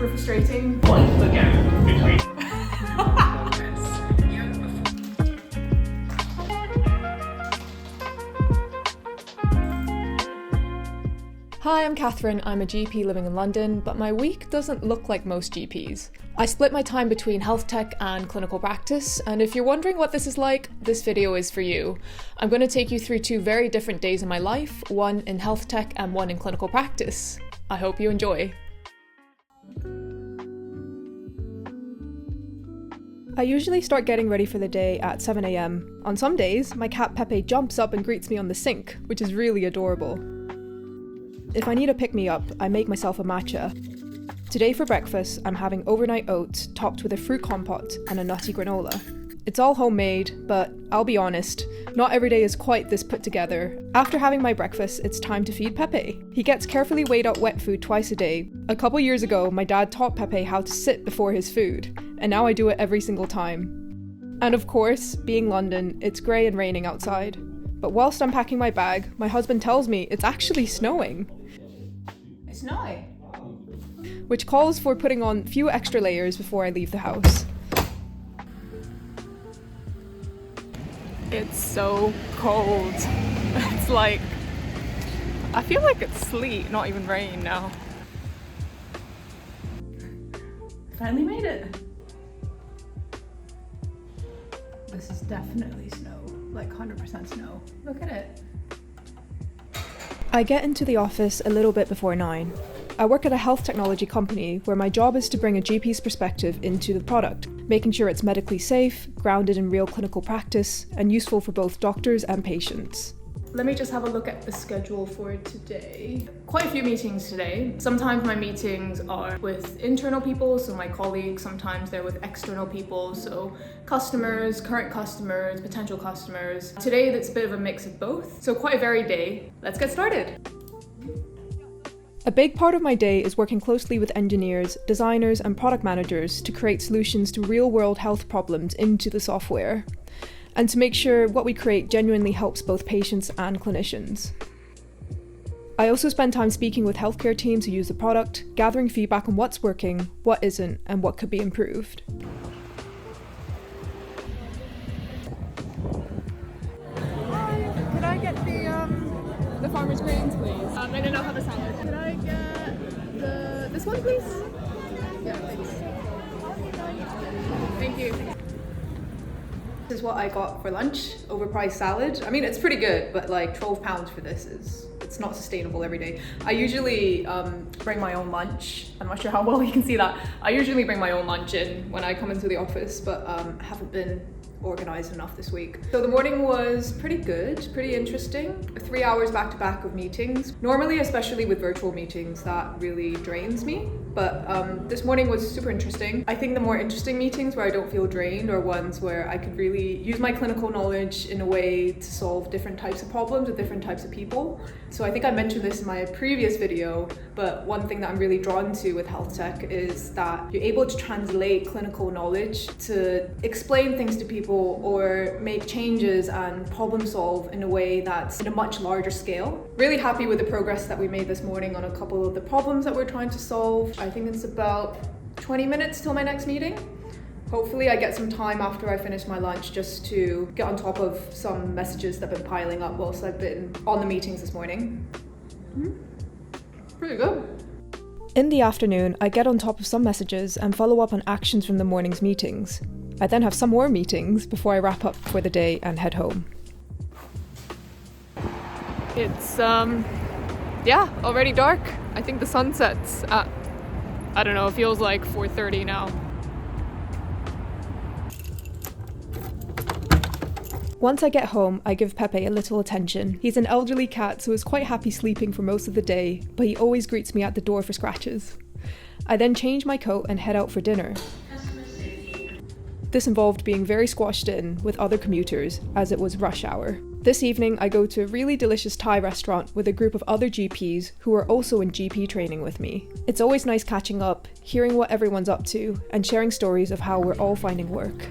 super frustrating. What's the gap between... Hi, I'm Catherine. I'm a GP living in London, but my week doesn't look like most GPs. I split my time between health tech and clinical practice, and if you're wondering what this is like, this video is for you. I'm going to take you through 2 very different days in my life, one in health tech and one in clinical practice. I hope you enjoy. I usually start getting ready for the day at 7 AM. On some days, my cat Pepe jumps up and greets me on the sink, which is really adorable. If I need a pick-me-up, I make myself a matcha. Today for breakfast, I'm having overnight oats topped with a fruit compote and a nutty granola. It's all homemade, but I'll be honest, not every day is quite this put together. After having my breakfast, it's time to feed Pepe. He gets carefully weighed up wet food twice a day. A couple years ago, my dad taught Pepe how to sit before his food, and now I do it every single time. And of course, being London, it's grey and raining outside. But whilst I'm packing my bag, my husband tells me it's actually snowing. It's snowing. Which calls for putting on few extra layers before I leave the house. It's so cold. It's like, I feel like it's sleet, not even rain now. Finally made it. This is definitely snow, like 100% snow. Look at it. I get into the office a little bit before 9. I work at a health technology company where my job is to bring a GP's perspective into the product, making sure it's medically safe, grounded in real clinical practice, and useful for both doctors and patients. Let me just have a look at the schedule for today. Quite a few meetings today. Sometimes my meetings are with internal people, so my colleagues. Sometimes they're with external people, so customers, current customers, potential customers. Today, it's a bit of a mix of both. So quite a varied day. Let's get started. A big part of my day is working closely with engineers, designers, and product managers to create solutions to real-world health problems into the software, and to make sure what we create genuinely helps both patients and clinicians. I also spend time speaking with healthcare teams who use the product, gathering feedback on what's working, what isn't, and what could be improved. Hi, could I get the farmer's grains, please? And then I'll have a salad. Could I get this one, please? Yeah, thanks. Thank you. This is what I got for lunch, overpriced salad. I mean, it's pretty good, but like £12 for this it's not sustainable every day. I usually bring my own lunch. I'm not sure how well you can see that. I usually bring my own lunch in when I come into the office, but I haven't been organized enough this week. So the morning was pretty good, pretty interesting. 3 hours back to back of meetings. Normally, especially with virtual meetings, that really drains me. But this morning was super interesting. I think the more interesting meetings where I don't feel drained are ones where I could really use my clinical knowledge in a way to solve different types of problems with different types of people. So I think I mentioned this in my previous video, but one thing that I'm really drawn to with health tech is that you're able to translate clinical knowledge to explain things to people or make changes and problem solve in a way that's in a much larger scale. Really happy with the progress that we made this morning on a couple of the problems that we're trying to solve. I think it's about 20 minutes till my next meeting. Hopefully I get some time after I finish my lunch just to get on top of some messages that have been piling up whilst I've been on the meetings this morning. Pretty good. In the afternoon, I get on top of some messages and follow up on actions from the morning's meetings. I then have some more meetings before I wrap up for the day and head home. It's already dark. I think the sun sets at, I don't know, it feels like 4:30 now. Once I get home, I give Pepe a little attention. He's an elderly cat, so is quite happy sleeping for most of the day, but he always greets me at the door for scratches. I then change my coat and head out for dinner. This involved being very squashed in with other commuters, as it was rush hour. This evening, I go to a really delicious Thai restaurant with a group of other GPs who are also in GP training with me. It's always nice catching up, hearing what everyone's up to, and sharing stories of how we're all finding work.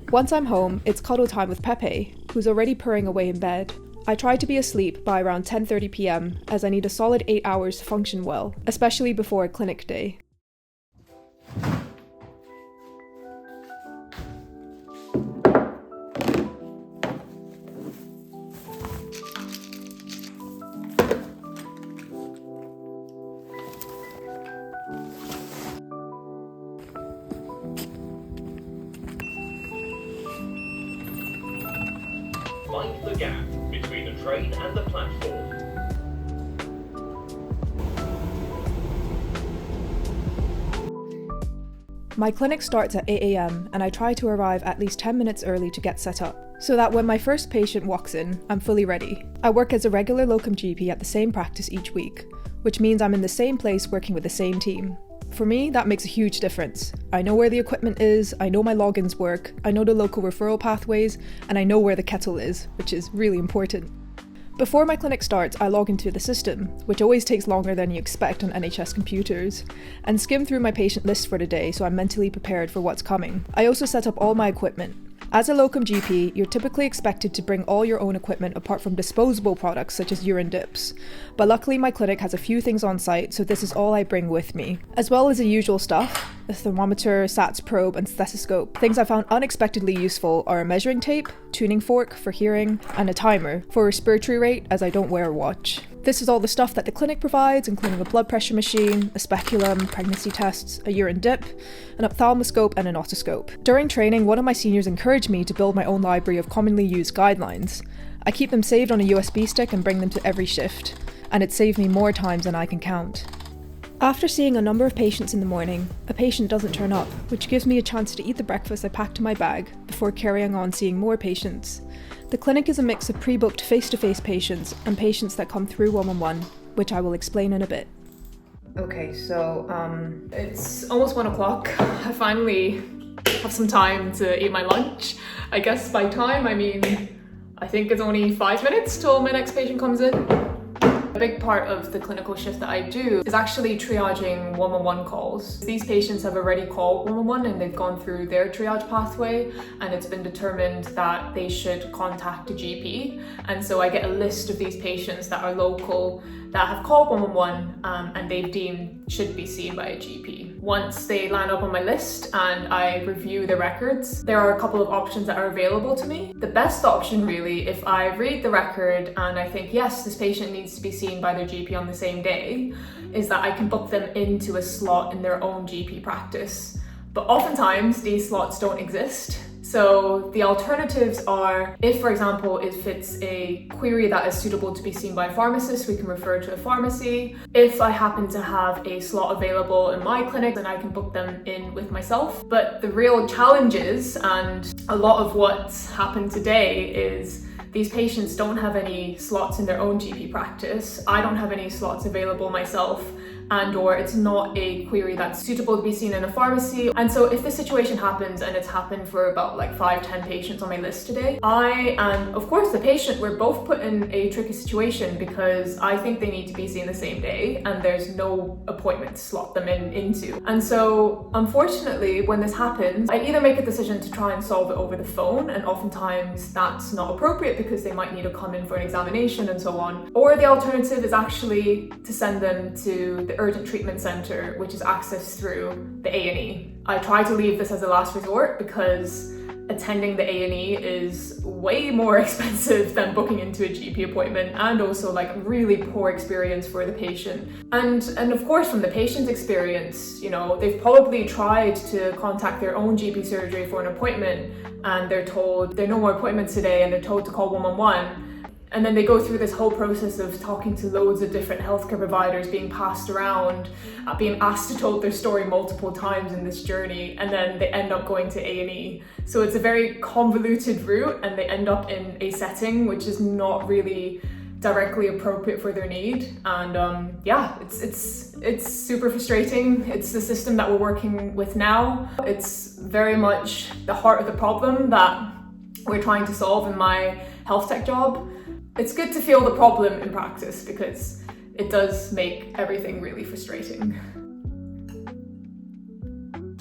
Once I'm home, it's cuddle time with Pepe, who's already purring away in bed. I try to be asleep by around 10:30 PM as I need a solid 8 hours to function well, especially before a clinic day. find the gap between the train and the platform. My clinic starts at 8 AM and I try to arrive at least 10 minutes early to get set up, so that when my first patient walks in, I'm fully ready. I work as a regular locum GP at the same practice each week, which means I'm in the same place working with the same team. For me, that makes a huge difference. I know where the equipment is, I know my logins work, I know the local referral pathways, and I know where the kettle is, which is really important. Before my clinic starts, I log into the system, which always takes longer than you expect on NHS computers, and skim through my patient list for the day so I'm mentally prepared for what's coming. I also set up all my equipment. As a locum GP, you're typically expected to bring all your own equipment apart from disposable products such as urine dips. But luckily my clinic has a few things on site, so this is all I bring with me. As well as the usual stuff, a thermometer, SATS probe and stethoscope. Things I found unexpectedly useful are a measuring tape, tuning fork for hearing, and a timer for respiratory rate as I don't wear a watch. This is all the stuff that the clinic provides, including a blood pressure machine, a speculum, pregnancy tests, a urine dip, an ophthalmoscope and an otoscope. During training, one of my seniors encouraged me to build my own library of commonly used guidelines. I keep them saved on a USB stick and bring them to every shift, and it saved me more times than I can count. After seeing a number of patients in the morning, a patient doesn't turn up, which gives me a chance to eat the breakfast I packed in my bag before carrying on seeing more patients. The clinic is a mix of pre-booked face-to-face patients and patients that come through 111, which I will explain in a bit. Okay, so it's almost 1 o'clock. I finally have some time to eat my lunch. I guess by time, I mean, I think it's only 5 minutes till my next patient comes in. A big part of the clinical shift that I do is actually triaging 111 calls. These patients have already called 111 and they've gone through their triage pathway and it's been determined that they should contact a GP. And so I get a list of these patients that are local that have called 111 and they've deemed should be seen by a GP. Once they line up on my list and I review the records, there are a couple of options that are available to me. The best option really, if I read the record and I think, yes, this patient needs to be seen by their GP on the same day, is that I can book them into a slot in their own GP practice. But oftentimes these slots don't exist. So the alternatives are, if for example, if it's a query that is suitable to be seen by a pharmacist, we can refer to a pharmacy. If I happen to have a slot available in my clinic, then I can book them in with myself. But the real challenge is, and a lot of what's happened today is, these patients don't have any slots in their own GP practice. I don't have any slots available myself, and or it's not a query that's suitable to be seen in a pharmacy. And so if this situation happens, and it's happened for about like 5-10 patients on my list today, I and of course the patient, we're both put in a tricky situation because I think they need to be seen the same day and there's no appointment to slot them into. And so unfortunately when this happens, I either make a decision to try and solve it over the phone, and oftentimes that's not appropriate because they might need to come in for an examination and so on, or the alternative is actually to send them to the urgent treatment centre, which is accessed through the A&E. I try to leave this as a last resort because attending the A&E is way more expensive than booking into a GP appointment, and also like a really poor experience for the patient. And of course from the patient's experience, you know, they've probably tried to contact their own GP surgery for an appointment and they're told there are no more appointments today and they're told to call 111. And then they go through this whole process of talking to loads of different healthcare providers, being passed around, being asked to tell their story multiple times in this journey, and then they end up going to A&E. So it's a very convoluted route and they end up in a setting which is not really directly appropriate for their need. And yeah, it's super frustrating. It's the system that we're working with now. It's very much the heart of the problem that we're trying to solve in my health tech job. It's good to feel the problem in practice because it does make everything really frustrating.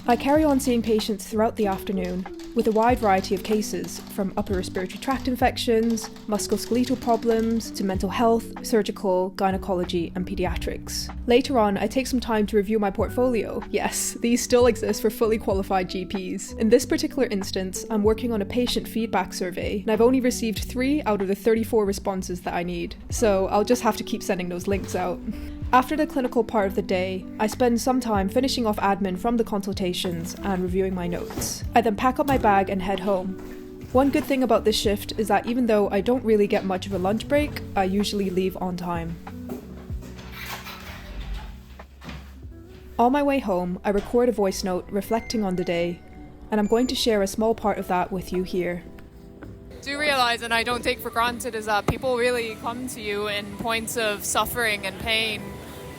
I carry on seeing patients throughout the afternoon with a wide variety of cases, from upper respiratory tract infections, musculoskeletal problems, to mental health, surgical, gynecology, and pediatrics. Later on, I take some time to review my portfolio. Yes, these still exist for fully qualified GPs. In this particular instance, I'm working on a patient feedback survey, and I've only received 3 out of the 34 responses that I need, so I'll just have to keep sending those links out. After the clinical part of the day, I spend some time finishing off admin from the consultations and reviewing my notes. I then pack up my bag and head home. One good thing about this shift is that even though I don't really get much of a lunch break, I usually leave on time. On my way home, I record a voice note reflecting on the day, and I'm going to share a small part of that with you here. I do realise, and I don't take for granted, is that people really come to you in points of suffering and pain,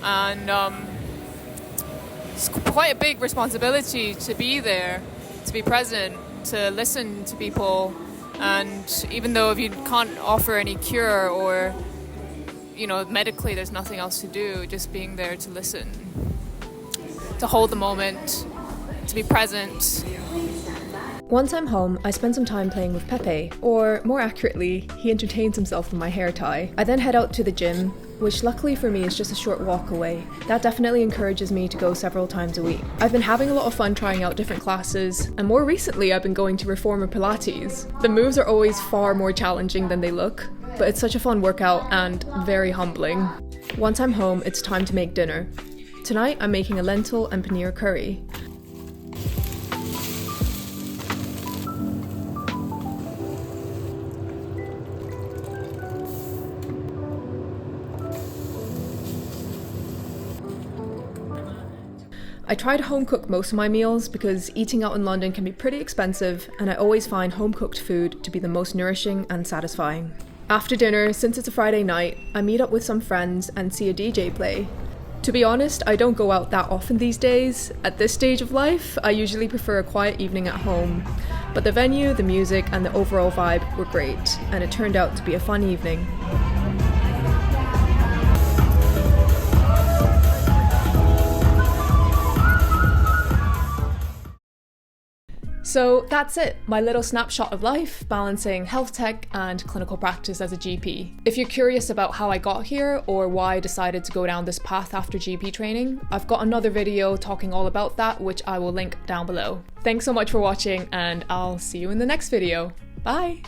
and it's quite a big responsibility to be there, to be present, to listen to people. And even though if you can't offer any cure or, medically there's nothing else to do, just being there to listen, to hold the moment, to be present. Once I'm home, I spend some time playing with Pepe, or more accurately, he entertains himself with my hair tie. I then head out to the gym, which luckily for me is just a short walk away. That definitely encourages me to go several times a week. I've been having a lot of fun trying out different classes, and more recently I've been going to Reformer Pilates. The moves are always far more challenging than they look, but it's such a fun workout and very humbling. Once I'm home, it's time to make dinner. Tonight I'm making a lentil and paneer curry. I try to home cook most of my meals because eating out in London can be pretty expensive, and I always find home cooked food to be the most nourishing and satisfying. After dinner, since it's a Friday night, I meet up with some friends and see a DJ play. To be honest, I don't go out that often these days. At this stage of life, I usually prefer a quiet evening at home. But the venue, the music, and the overall vibe were great, and it turned out to be a fun evening. So that's it, my little snapshot of life, balancing health tech and clinical practice as a GP. If you're curious about how I got here or why I decided to go down this path after GP training, I've got another video talking all about that, which I will link down below. Thanks so much for watching, and I'll see you in the next video. Bye!